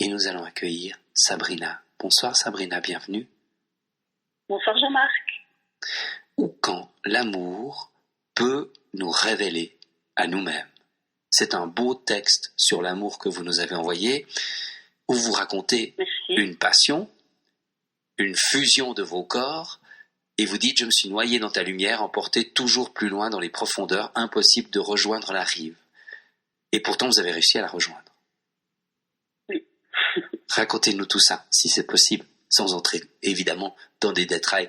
et nous allons accueillir Sabrina. Bonsoir Sabrina, bienvenue. Bonsoir Jean-Marc. Ou quand l'amour peut nous révéler à nous-mêmes. C'est un beau texte sur l'amour que vous nous avez envoyé, où vous racontez une passion, une fusion de vos corps, et vous dites « Je me suis noyé dans ta lumière, emporté toujours plus loin dans les profondeurs, impossible de rejoindre la rive. » Et pourtant, vous avez réussi à la rejoindre. Oui. Racontez-nous tout ça, si c'est possible, sans entrer évidemment dans des détails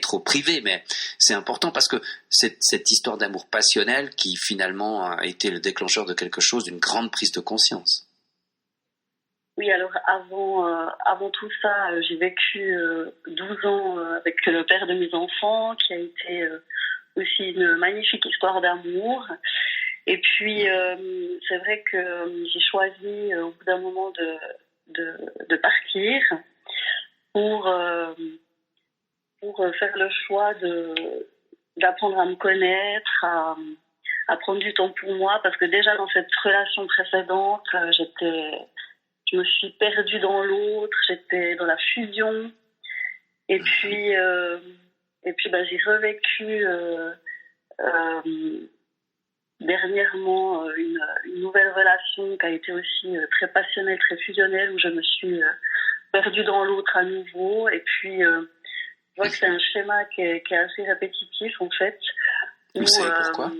trop privés, mais c'est important parce que cette histoire d'amour passionnel qui finalement a été le déclencheur de quelque chose, d'une grande prise de conscience. Oui, alors avant tout ça, j'ai vécu 12 ans avec le père de mes enfants, qui a été aussi une magnifique histoire d'amour. Et puis, c'est vrai que j'ai choisi au bout d'un moment de partir pour faire le choix d'apprendre à me connaître, à prendre du temps pour moi, parce que déjà dans cette relation précédente, je me suis perdue dans l'autre, j'étais dans la fusion, et puis j'ai revécu dernièrement une nouvelle relation qui a été aussi très passionnelle, très fusionnelle, où je me suis perdue dans l'autre à nouveau, et puis je vois que c'est un schéma qui est assez répétitif en fait. Vous savez pourquoi?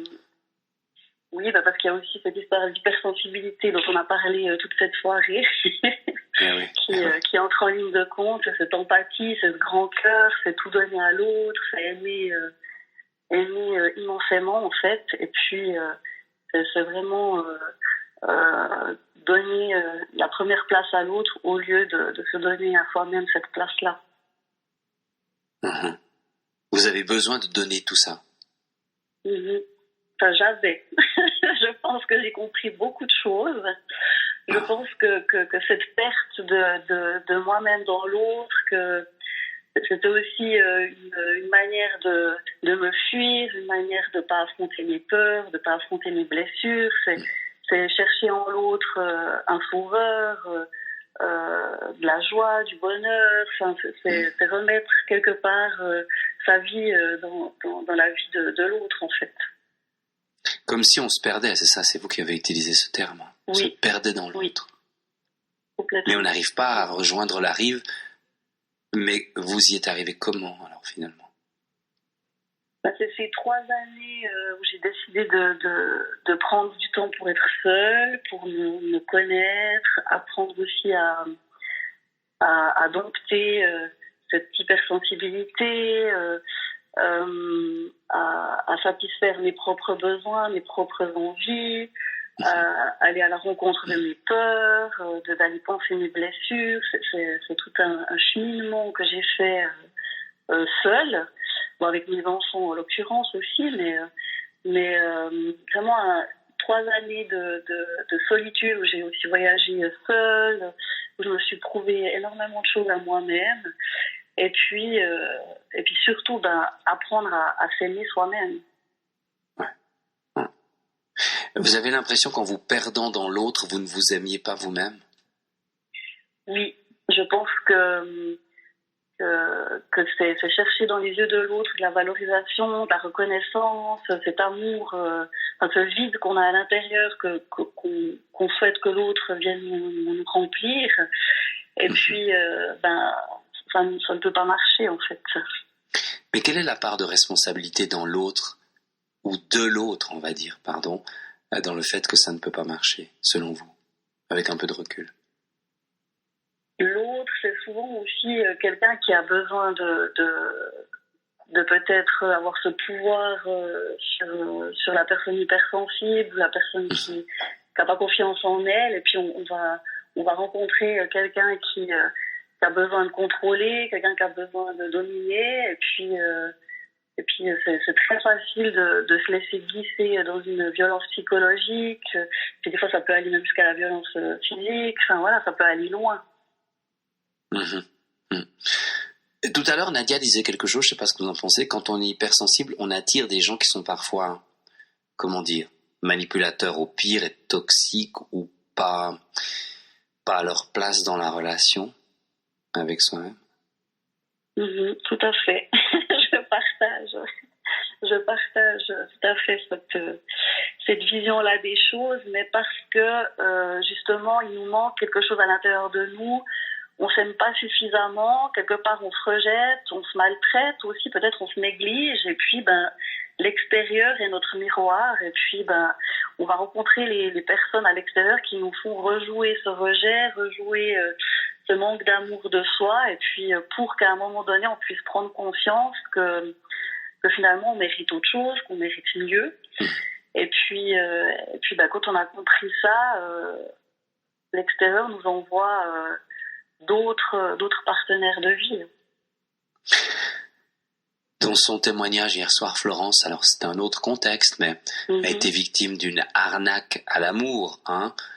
Oui, parce qu'il y a aussi cette histoire d'hypersensibilité dont on a parlé toute cette soirée, qui entre en ligne de compte, cette empathie, ce grand cœur, c'est tout donner à l'autre, c'est aimer immensément en fait, et puis c'est vraiment donner la première place à l'autre au lieu de se donner à soi-même cette place-là. Vous avez besoin de donner tout ça. Enfin, j'avais. Je pense que j'ai compris beaucoup de choses. Je pense que cette perte de moi-même dans l'autre, que c'était aussi une manière de me fuir, une manière de ne pas affronter mes peurs, de ne pas affronter mes blessures. C'est chercher en l'autre un sauveur, de la joie, du bonheur. Enfin, c'est remettre quelque part sa vie dans la vie de l'autre, en fait. Comme si on se perdait, c'est ça, c'est vous qui avez utilisé ce terme. On se perdait dans l'autre. Oui. Mais on n'arrive pas à rejoindre la rive. Mais vous y êtes arrivé comment, alors, finalement? C'est ces 3 années où j'ai décidé de prendre du temps pour être seule, pour me connaître, apprendre aussi à dompter cette hypersensibilité, à satisfaire mes propres besoins, mes propres envies, aller à la rencontre de mes peurs, d'aller penser mes blessures. C'est tout un cheminement que j'ai fait seule, avec mes enfants en l'occurrence aussi, mais vraiment 3 années de solitude où j'ai aussi voyagé seule, où je me suis prouvé énormément de choses à moi-même, et puis surtout apprendre à s'aimer soi-même. Vous avez l'impression qu'en vous perdant dans l'autre, vous ne vous aimiez pas vous-même? Oui, je pense que c'est chercher dans les yeux de l'autre de la valorisation, de la reconnaissance, cet amour, ce vide qu'on a à l'intérieur, qu'on souhaite que l'autre vienne nous remplir. Et puis, ça ne peut pas marcher, en fait. Mais quelle est la part de responsabilité dans l'autre, ou de l'autre, on va dire, pardon, dans le fait que ça ne peut pas marcher, selon vous, avec un peu de recul? L'autre, c'est souvent aussi quelqu'un qui a besoin de peut-être avoir ce pouvoir sur la personne hypersensible, la personne qui n'a pas confiance en elle, et puis on va rencontrer quelqu'un qui a besoin de contrôler, quelqu'un qui a besoin de dominer, et puis c'est très facile de se laisser glisser dans une violence psychologique, puis des fois ça peut aller même jusqu'à la violence physique, enfin voilà, ça peut aller loin. Tout à l'heure, Nadia disait quelque chose, je ne sais pas ce que vous en pensez, quand on est hypersensible, on attire des gens qui sont parfois, comment dire, manipulateurs au pire et toxiques ou pas pas leur place dans la relation avec soi-même? Tout à fait. Je partage tout à fait cette vision-là des choses, mais parce que justement, il nous manque quelque chose à l'intérieur de nous. On s'aime pas suffisamment, quelque part on se rejette, on se maltraite aussi, peut-être on se néglige, et puis l'extérieur est notre miroir, et puis on va rencontrer les personnes à l'extérieur qui nous font rejouer ce rejet, rejouer ce manque d'amour de soi, et puis pour qu'à un moment donné on puisse prendre conscience que finalement on mérite autre chose, qu'on mérite mieux. Et puis quand on a compris ça, l'extérieur nous envoie d'autres partenaires de vie. Dans son témoignage hier soir, Florence, alors c'était un autre contexte, mais a été victime d'une arnaque à l'amour,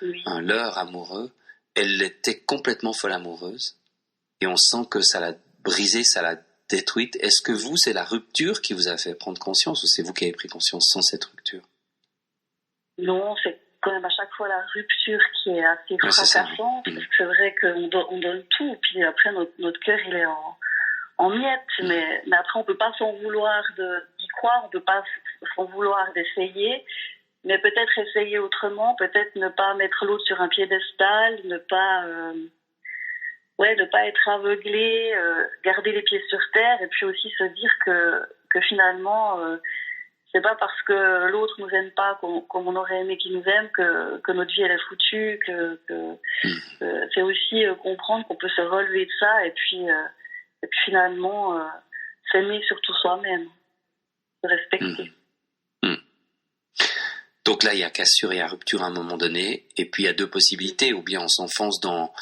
Oui. un leurre amoureux. Elle était complètement folle amoureuse, et on sent que ça l'a brisée, ça l'a détruite. Est-ce que vous, c'est la rupture qui vous a fait prendre conscience, ou c'est vous qui avez pris conscience sans cette rupture? Non, c'est quand même à chaque fois la rupture qui est assez fracassante, parce que c'est vrai qu'on donne tout, puis après notre cœur il est en miettes, mais après on peut pas s'en vouloir d'y croire, on peut pas s'en vouloir d'essayer, mais peut-être essayer autrement, peut-être ne pas mettre l'autre sur un piédestal, ne pas être aveuglé, garder les pieds sur terre, et puis aussi se dire que finalement c'est pas parce que l'autre nous aime pas comme on aurait aimé qu'il nous aime que notre vie elle est foutue, que c'est aussi comprendre qu'on peut se relever de ça, et puis finalement s'aimer surtout soi-même, se respecter. Donc là, il y a cassure, il y a rupture à un moment donné, et puis il y a deux possibilités, ou bien on s'enfonce dans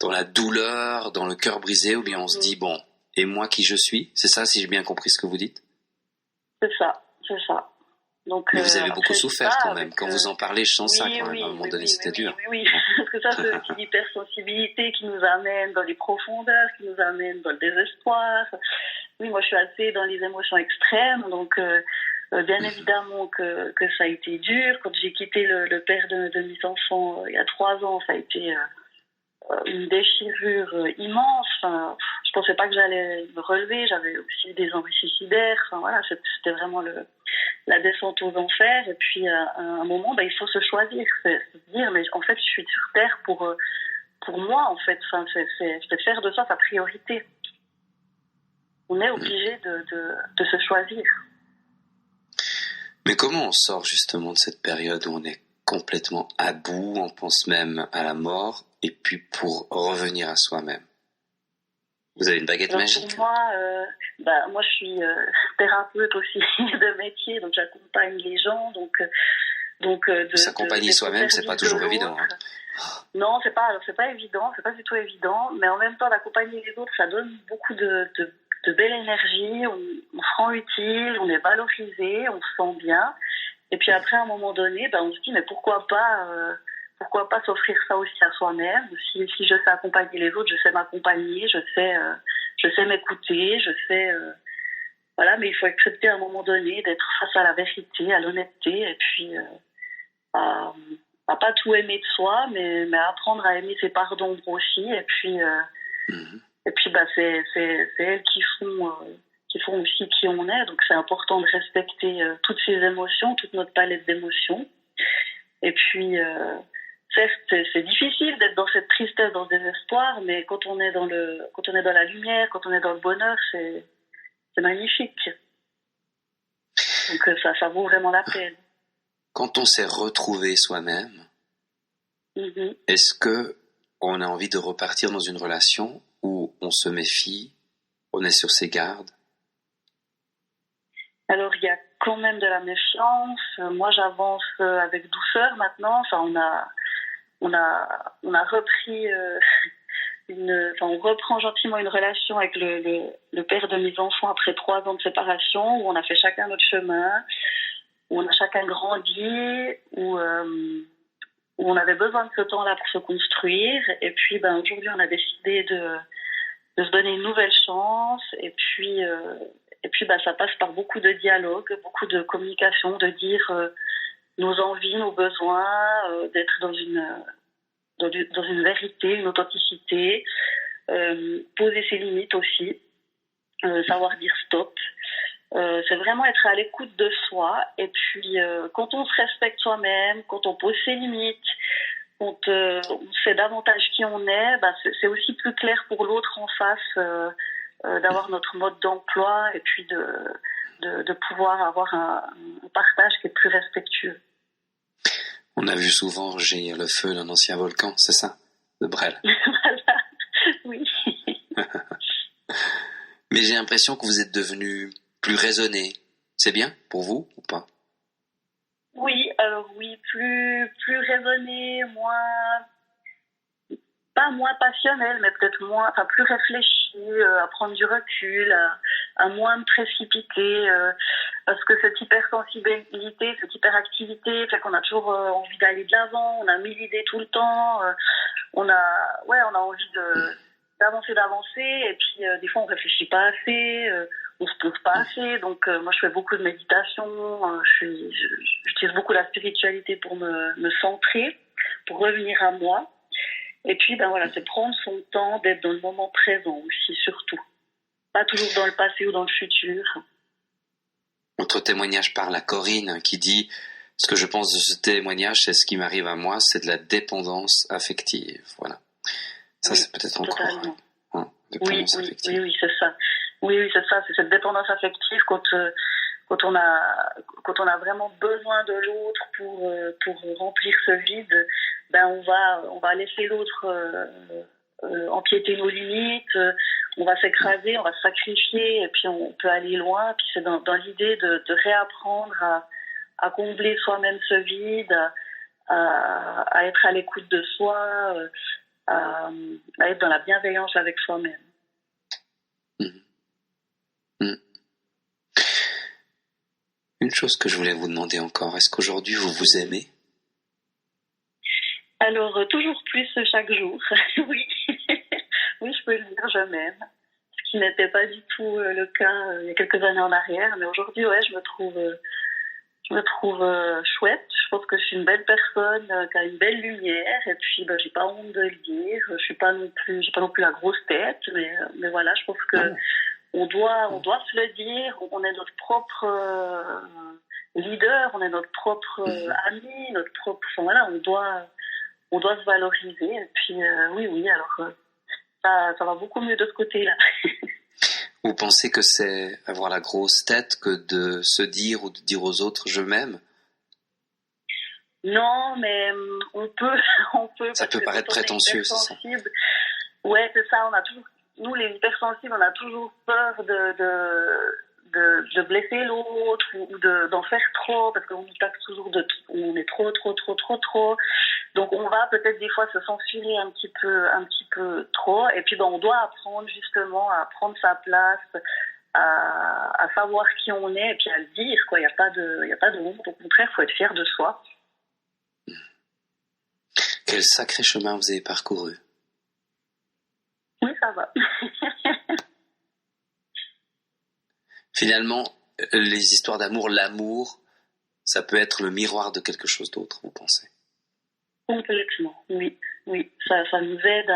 la douleur, dans le cœur brisé, ou bien on se dit, bon, et moi qui je suis? C'est ça, si j'ai bien compris ce que vous dites? C'est ça. Donc, mais vous avez beaucoup souffert quand même. Quand vous en parlez, je sens ça quand même. À un moment donné, c'était dur. Oui. Parce que ça, c'est une hypersensibilité qui nous amène dans les profondeurs, qui nous amène dans le désespoir. Oui, moi, je suis assez dans les émotions extrêmes. Donc, bien évidemment que ça a été dur. Quand j'ai quitté le père de mes enfants il y a 3 ans, ça a été une déchirure immense. Enfin, je pensais pas que j'allais me relever. J'avais aussi des envies suicidaires. Enfin, voilà, c'était vraiment la descente aux enfers. Et puis à un moment, il faut se choisir, c'est se dire, mais en fait je suis sur terre pour moi, en fait. Enfin, c'est faire de ça sa priorité. On est obligé de se choisir. Mais comment on sort justement de cette période où on est complètement à bout, on pense même à la mort, et puis pour revenir à soi-même? Vous avez une baguette magique? Pour moi, je suis thérapeute aussi de métier, donc j'accompagne les gens, donc s'accompagner soi-même, c'est pas toujours évident. Non, c'est pas évident, c'est pas du tout évident, mais en même temps, d'accompagner les autres, ça donne beaucoup de belle énergie, on se rend utile, on est valorisé, on se sent bien, et puis après, à un moment donné, on se dit, mais pourquoi pas s'offrir ça aussi à soi-même? Si je sais accompagner les autres, je sais m'accompagner, je sais m'écouter, voilà, mais il faut accepter à un moment donné d'être face à la vérité, à l'honnêteté, et puis à pas tout aimer de soi, mais apprendre à aimer ses parts d'ombre aussi, et puis c'est elles qui font aussi qui on est, donc c'est important de respecter toutes ces émotions, toute notre palette d'émotions, et puis certes, c'est difficile d'être dans cette tristesse, dans ce désespoir, mais quand on est dans la lumière, quand on est dans le bonheur, c'est magnifique. Donc ça vaut vraiment la peine. Quand on s'est retrouvé soi-même, est-ce que on a envie de repartir dans une relation où on se méfie, on est sur ses gardes? Alors il y a quand même de la méfiance. Moi, j'avance avec douceur maintenant. Enfin, on a repris on reprend gentiment une relation avec le père de mes enfants après 3 ans de séparation, où on a fait chacun notre chemin, où on a chacun grandi, où on avait besoin de ce temps-là pour se construire. Et puis aujourd'hui, on a décidé de se donner une nouvelle chance. Et puis ça passe par beaucoup de dialogue, beaucoup de communication, de dire nos envies, nos besoins, d'être dans dans une vérité, une authenticité, poser ses limites aussi, savoir dire stop. C'est vraiment être à l'écoute de soi. Et puis, quand on se respecte soi-même, quand on pose ses limites, quand on sait davantage qui on est, c'est aussi plus clair pour l'autre en face d'avoir notre mode d'emploi et puis de pouvoir avoir un partage qui est plus respectueux. On a vu souvent jaillir le feu d'un ancien volcan, c'est ça, de Brel. Voilà, oui. Mais j'ai l'impression que vous êtes devenu plus raisonné. C'est bien pour vous ou pas? Oui, alors oui, plus raisonné, pas moins passionnel, mais peut-être plus réfléchi, à prendre du recul, à moins me précipiter, parce que cette hypersensibilité, cette hyperactivité fait qu'on a toujours envie d'aller de l'avant, on a 1000 idées tout le temps, on a envie d'avancer, et puis des fois on réfléchit pas assez, on se pose pas assez. Donc moi je fais beaucoup de méditation, j'utilise beaucoup la spiritualité pour me centrer, pour revenir à moi. Et puis c'est prendre son temps, d'être dans le moment présent aussi, surtout. Pas toujours dans le passé ou dans le futur. Votre témoignage parle à Corinne qui dit: ce que je pense de ce témoignage, c'est ce qui m'arrive à moi, c'est de la dépendance affective. Voilà. Ça, oui, c'est peut-être encore dépendance affective. Oui, c'est ça. Oui, c'est ça. C'est cette dépendance affective quand on a vraiment besoin de l'autre pour remplir ce vide. On va laisser l'autre empiéter nos limites. On va s'écraser, on va se sacrifier, et puis on peut aller loin. Puis c'est dans l'idée de réapprendre à combler soi-même ce vide, à être à l'écoute de soi, à être dans la bienveillance avec soi-même. Une chose que je voulais vous demander encore, est-ce qu'aujourd'hui vous vous aimez? Alors, toujours plus chaque jour, oui. Oui, je peux le dire, je m'aime. Ce qui n'était pas du tout le cas il y a quelques années en arrière, mais aujourd'hui, ouais, je me trouve chouette. Je pense que je suis une belle personne qui a une belle lumière, et puis j'ai pas honte de le dire. J'ai pas non plus la grosse tête, mais voilà, je pense que on doit se le dire. On est notre propre leader, on est notre propre ami, notre propre. Voilà, on doit se valoriser. Et puis oui, alors ça va beaucoup mieux de ce côté-là. Vous pensez que c'est avoir la grosse tête que de se dire ou de dire aux autres je m'aime? Non, mais on peut. Ça peut paraître prétentieux, c'est ça? Ouais, c'est ça. Nous les hypersensibles, on a toujours peur de blesser l'autre ou d'en faire trop, parce qu'on nous taxe toujours on est trop. Donc on va peut-être des fois se censurer un petit peu trop, et puis on doit apprendre justement à prendre sa place, à savoir qui on est, et puis à le dire, quoi. Il y a pas de honte, au contraire, faut être fier de soi. Quel sacré chemin vous avez parcouru. Oui, ça va. Finalement, les histoires d'amour, l'amour, ça peut être le miroir de quelque chose d'autre, vous pensez? Complètement, oui. Ça nous aide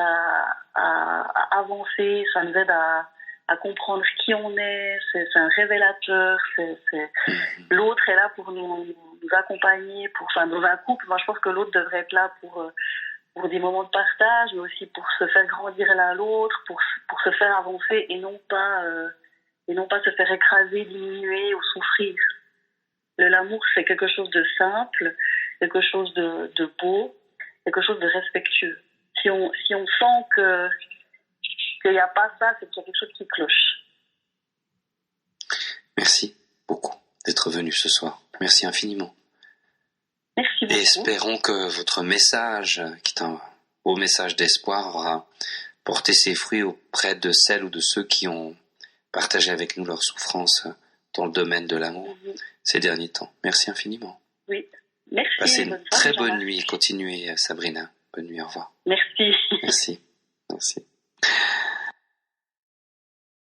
à avancer, ça nous aide à comprendre qui on est. C'est un révélateur. L'autre est là pour nous accompagner, dans un couple. Moi, je pense que l'autre devrait être là pour des moments de partage, mais aussi pour se faire grandir l'un l'autre, pour se faire avancer, et non pas se faire écraser, diminuer ou souffrir. L'amour, c'est quelque chose de simple, quelque chose de beau, quelque chose de respectueux. Si on sent qu'il n'y a pas ça, c'est qu'il y a quelque chose qui cloche. Merci beaucoup d'être venu ce soir. Merci infiniment. Merci beaucoup. Et espérons que votre message, qui est un beau message d'espoir, aura porté ses fruits auprès de celles ou de ceux qui ont partagé avec nous leur souffrance dans le domaine de l'amour ces derniers temps. Merci infiniment. Oui, merci. Passez une très bonne nuit. Continuez, Sabrina. Bonne nuit, au revoir. Merci. Merci.